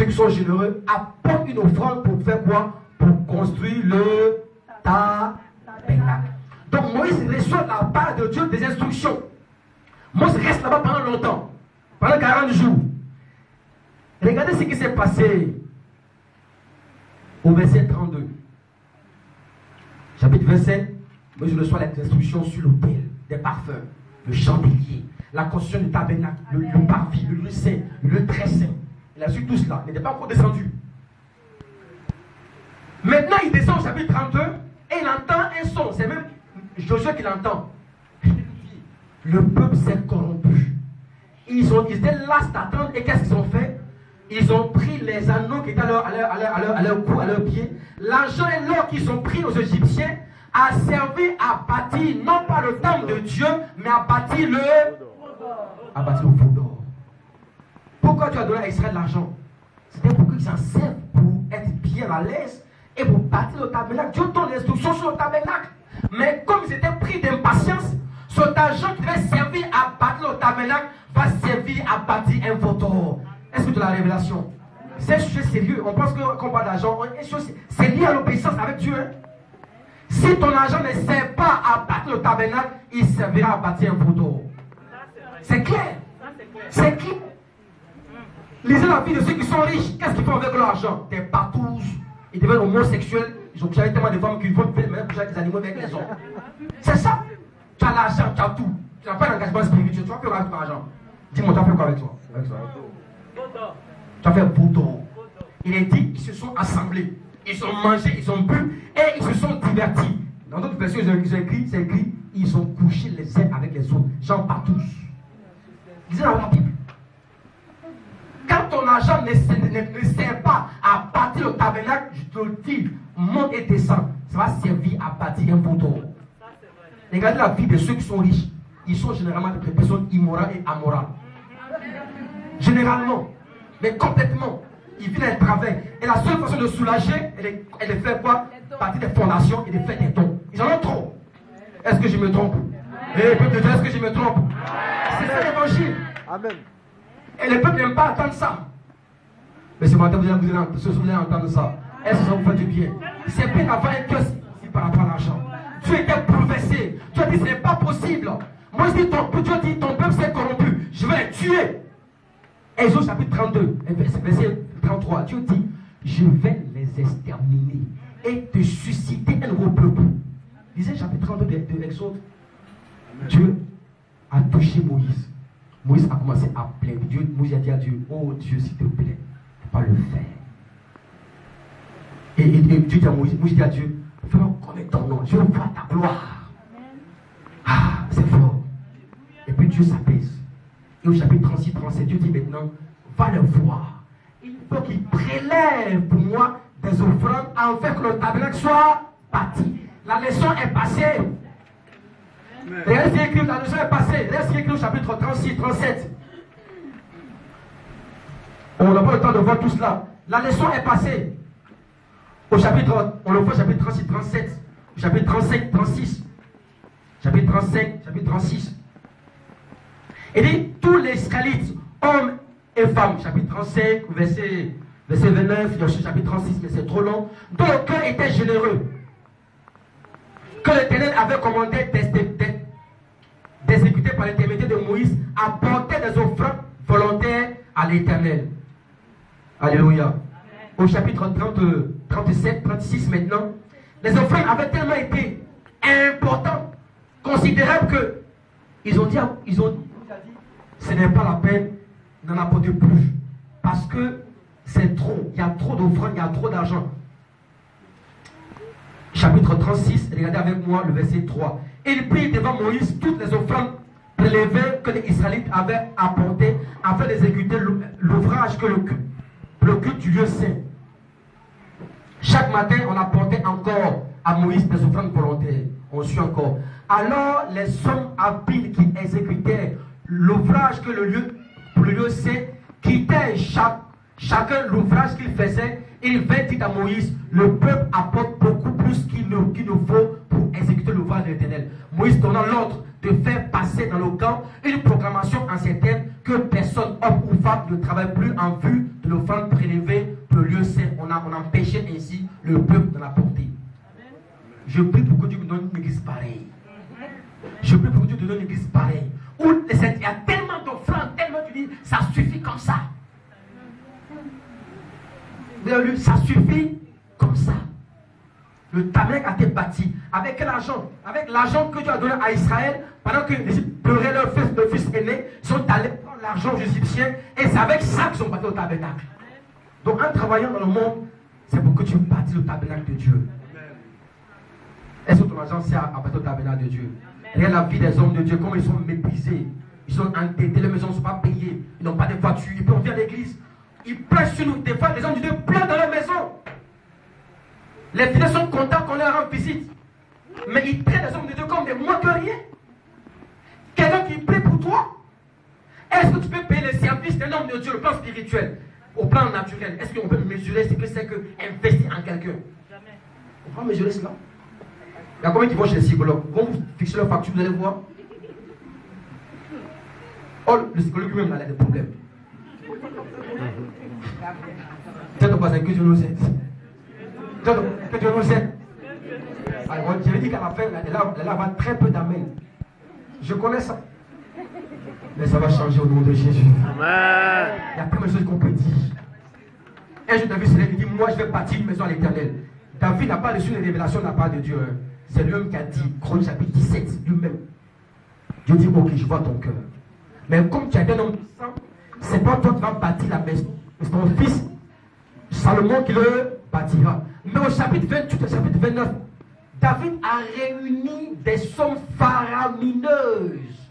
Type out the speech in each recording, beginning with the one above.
ceux qui sont généreux apportent une offrande pour faire quoi? Pour construire le tabernacle. Donc Moïse reçoit de la part de Dieu des instructions. Moïse reste là-bas pendant longtemps, pendant 40 jours. Regardez ce qui s'est passé au verset 32. Chapitre 27, Moïse reçoit les instructions sur l'autel, des parfums, le chandelier, la construction du tabernacle, le parvis, le lieu saint, le lieu très saint. Il a su tout cela, il n'était pas encore descendu. Maintenant, il descend au chapitre 32 et il entend un son. C'est même Josué qui l'entend. Le peuple s'est corrompu. Ils étaient là d'attendre et qu'est-ce qu'ils ont fait? Ils ont pris les anneaux qui étaient à leur cou, à leurs pieds. L'argent et l'or qu'ils ont pris aux Égyptiens a servi à bâtir, non pas le temple de Dieu, mais à bâtir le veau d'or. Pourquoi tu as donné à Israël l'argent? C'était pour qu'ils s'en servent pour être bien à l'aise et pour bâtir le tabernacle. Dieu donne l'instruction sur le tabernacle. Mais comme ils étaient pris d'impatience, cet argent qui devait servir à bâtir le tabernacle va servir à bâtir un veau d'or. Est-ce que tu as la révélation? C'est un sujet sérieux. On pense qu'on parle d'argent. C'est lié à l'obéissance avec Dieu. Hein? Si ton argent ne sert pas à bâtir le tabernacle, il servira à bâtir un veau d'or. C'est clair. C'est clair. Lisez la vie de ceux qui sont riches. Qu'est-ce qu'ils font avec leur argent? Des patous. Ils deviennent homosexuels. Ils ont couché avec tellement de femmes qu'ils vont même coucher avec des animaux avec les hommes. C'est ça. Tu as l'argent, tu as tout. Tu n'as pas d'engagement spirituel. Tu vas faire quoi avec ton argent? Dis-moi, tu vas faire quoi avec toi? Tu as fait un veau d'or. Il est dit qu'ils se sont assemblés. Ils ont mangé, ils ont bu et ils se sont divertis. Dans d'autres versions, ils ont écrit, c'est écrit, ils ont couché les uns avec les autres. J'en parle tous. Lisez dans la Bible. Quand ton argent ne sert pas à bâtir le tabernacle, je te le dis, monte et descend. Ça va servir à bâtir un veau d'or. Regardez la vie de ceux qui sont riches. Ils sont généralement des personnes immorales et amorales. Généralement. Mais complètement. Ils vivent un travail. Et la seule façon de soulager, elle est de faire quoi? Bâtir des fondations et de faire des dons. Ils en ont trop. Est-ce que je me trompe? Et peuple de Dieu, est-ce que je me trompe? C'est ça l'évangile. Amen. Et le peuple n'aime pas entendre ça. Mais ce matin, vous allez entendre ça. Est-ce que ça vous fait du bien? C'est bien d'avoir un cœur si par rapport à l'argent. Tu étais bouleversé. Tu as dit ce n'est pas possible. Moi je dis, Dieu dit ton peuple s'est corrompu. Je vais les tuer. Exode chapitre 32, verset 33. Dieu dit, je vais les exterminer et te susciter un nouveau peuple. Lisez chapitre 32 de l'Exode. Dieu a touché Moïse. Moïse a commencé à plaindre. Moïse a dit à Dieu, oh Dieu, s'il te plaît, ne pas le faire. Et Dieu dit à Moïse, dit à Dieu, fais-moi connaître ton nom, je veux voir ta gloire. Ah, c'est fort. Et puis Dieu s'apaise. Et au chapitre 36-37, Dieu dit maintenant, va le voir. Il faut qu'il prélève pour moi des offrandes afin que le tabernacle soit bâti. La leçon est passée. Regardez ce qui est écrit, la leçon est passée. Regardez ce qui est écrit au chapitre 36-37. On n'a pas le temps de voir tout cela. La leçon est passée. Au chapitre, on le voit au chapitre 36-37, au chapitre 35-36, chapitre 35, chapitre 36. Il dit, tous les Israélites, hommes et femmes, chapitre 35, verset 29, il y a aussi chapitre 36, mais c'est trop long, dont le cœur était généreux, que l'Éternel avait commandé d'exécuter par l'intermédiaire de Moïse, apporter des offrandes volontaires à l'Éternel. Alléluia. Au chapitre 37, 36 maintenant, les offrandes avaient tellement été importantes, considérables que ils ont dit, ce n'est pas la peine d'en apporter plus. Parce que c'est trop. Il y a trop d'offrandes, il y a trop d'argent. Chapitre 36, regardez avec moi le verset 3. Il prit devant Moïse toutes les offrandes prélevées que les Israélites avaient apportées afin d'exécuter l'ouvrage que le culte du lieu saint. Chaque matin, on apportait encore à Moïse des offrandes volontaires. On suit encore. Alors, les hommes habiles qui exécutaient l'ouvrage que le lieu saint quittaient chacun l'ouvrage qu'il faisait. Il vint dire à Moïse, le peuple apporte beaucoup plus qu'il ne faut pour exécuter l'ouvrage de l'Éternel. Moïse donnant l'ordre de faire passer dans le camp une proclamation incertaine que personne, homme ou femme, ne travaille plus en vue de l'offrande prélevée pour le lieu saint. On empêchait ainsi le peuple de la porter. Je prie pour que Dieu me donne une église pareille. Je prie pour que Dieu te donne une église pareille. Où il y a tellement d'offrandes, tellement tu dis, ça suffit comme ça. Vous avez lu, ça suffit comme ça. Le tabernacle a été bâti. Avec quel argent? Avec l'argent que Dieu a donné à Israël pendant que les pleuraient leur fils aîné. Ils sont allés prendre l'argent aux Égyptiens et c'est avec ça qu'ils ont bâti le tabernacle. Donc en travaillant dans le monde, c'est pour que tu bâtis le tabernacle de Dieu. Est-ce que ton argent sert à bâtir le tabernacle de Dieu? Regarde la vie des hommes de Dieu, comment ils sont méprisés. Ils sont entêtés, les maisons ne sont pas payées. Ils n'ont pas de voiture, ils peuvent venir à l'église. Ils prêchent sur nous. Des fois, les hommes de Dieu pleurent dans leur maison. Les fidèles sont contents qu'on leur rende visite. Mais ils traitent les hommes de Dieu comme des moins que rien. Quelqu'un qui prie pour toi. Est-ce que tu peux payer les services d'un homme de Dieu, le plan spirituel, au plan naturel? Est-ce qu'on peut mesurer ce que c'est que investir en quelqu'un? Jamais. On va mesurer cela. Il y a combien qui vont chez les psychologues? Ils vont vous fixer leur facture, vous allez voir. Oh, le psychologue lui-même a des problèmes. C'est de pas que Dieu nous aide. Que Dieu nous aide. Alors, je vais dire qu'à la fin, elle va très peu d'amen. Je connais ça. Mais ça va changer au nom de Jésus. Amen. Il y a plein de choses qu'on peut dire. Un jour, David se lève et dit, moi je vais bâtir une maison à l'Éternel. David n'a pas reçu une révélation de la part de Dieu. Hein. C'est lui-même qui a dit, Chroniques chapitre 17, lui-même. Dieu dit, ok, je vois ton cœur. Mais comme tu as été un homme puissant, c'est pas toi qui vas bâtir la maison. C'est ton fils, Salomon, qui le bâtira. Mais au chapitre 28, au chapitre 29, David a réuni des sommes faramineuses.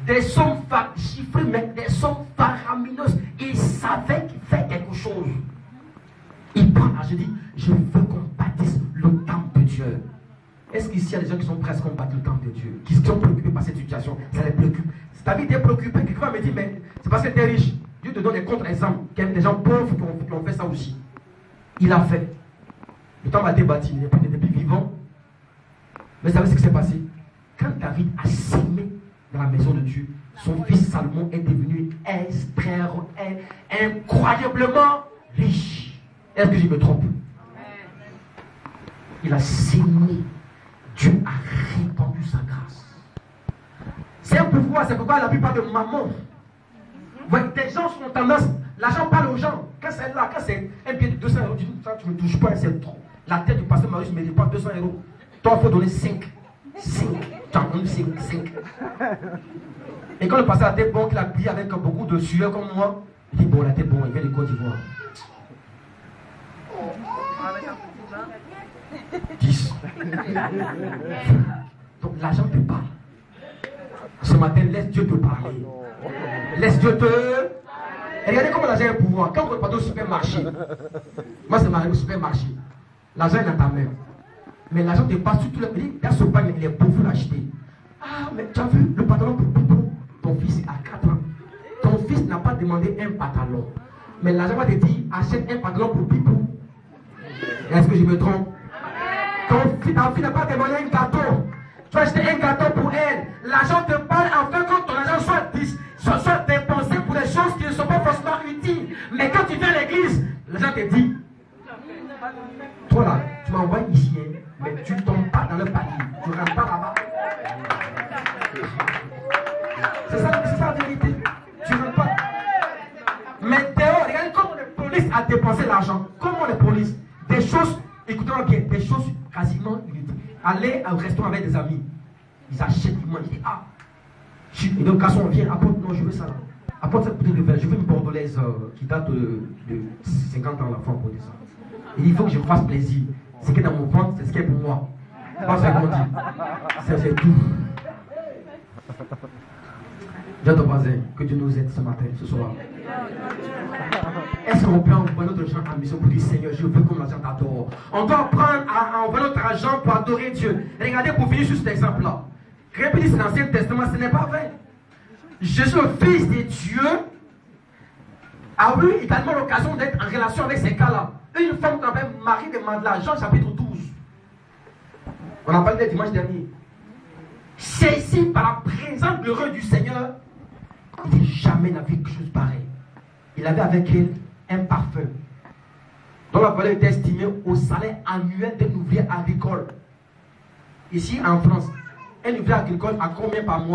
Des sommes chiffrées, mais des sommes faramineuses. Il savait qu'il fait quelque chose. Il parle, je dis, je veux qu'on bâtisse le temple de Dieu. Est-ce qu'ici il y a des gens qui sont presque qu'on bâtit le temple de Dieu, qui sont préoccupés par cette situation? Ça les préoccupe. David est préoccupé. Quelqu'un me dit, mais c'est parce que tu es riche. Dieu te donne des contre-exemples. Il y a des gens pauvres qui ont fait ça aussi. Il a fait. Le temple a été bâti. Il n'est pas depuis vivant. Mais vous savez ce qui s'est passé? Quand David a sémé dans la maison de Dieu, son fils Salomon est devenu incroyablement riche. Est-ce que je me trompe? Il a sémé. Dieu a répandu sa grâce. C'est un pouvoir, c'est pourquoi la plupart de mamans, des gens sont tendance, l'argent parle aux gens. Quand c'est là, quand c'est un billet de 200 euros, tu dis, ça, tu ne me touches pas, c'est trop. La tête du pasteur Marius ne mérite pas 200 euros. Toi, il faut donner 5. 5. Tu en donnes 5. Et quand le pasteur a été bon, qu'il a prié avec beaucoup de sueur comme moi, il dit, bon, la tête bon, il vient de Côte d'Ivoire. 10. Donc l'argent te parle. Ce matin, laisse Dieu te parler. Laisse Dieu te... Et regardez comment l'argent a un pouvoir. Quand vous partez au supermarché, moi c'est marrant au supermarché, l'argent est dans ta main. Mais l'argent te passe sur tout le pays. Dans ce panier, il est beau, vous l'acheter. Ah, mais tu as vu le pantalon pour Pipo? Ton fils a 4 ans. Ton fils n'a pas demandé un pantalon. Mais l'argent va te dire, achète un pantalon pour Pipo. Est-ce que je me trompe? Ta fille n'a pas demandé un gâteau. Tu vas acheter un gâteau pour elle. L'argent te parle afin que ton argent soit dépensé pour des choses qui ne sont pas forcément utiles. Mais quand tu viens à l'église, l'argent te dit, toi là, tu m'envoies ici, mais tu ne tombes pas dans le panier. Tu ne rentres pas là-bas. C'est ça la vérité. Tu ne rentres pas. Mais dehors, regardez comment les polices a dépensé l'argent. Comment les polices? Des choses, écoutez-moi bien, des choses quasiment inutiles. Aller au restaurant avec des amis, ils achètent, ils mangent, ils disent, ah, et donc quand on vient, apporte, non, je veux ça là. Apporte cette bouteille de verre, je veux une bordelaise qui date de 50 ans, la fois pour ça. Il faut que je fasse plaisir. Ce qui est dans mon ventre, c'est ce qui est pour moi. Pas ce qu'on dit. C'est tout. Dieu ton voisin, que Dieu nous aide ce matin, ce soir. Est-ce qu'on peut envoyer notre argent en mission pour dire Seigneur, je veux que l'argent t'adore? On doit apprendre à envoyer notre argent pour adorer Dieu. Regardez pour finir sur cet exemple-là. Répétez dans l'Ancien Testament, ce n'est pas vrai. Jésus, le Fils de Dieu, a eu également l'occasion d'être en relation avec ces cas-là. Une femme qu'on appelle Marie de Magdala, Jean chapitre 12. On en parlait dimanche dernier. Saisie par la présence glorieuse du Seigneur, il n'a jamais vu quelque chose pareil. il avait avec elle un parfum dont la valeur était estimée au salaire annuel d'un ouvrier agricole. Ici en France, un ouvrier agricole a combien par mois?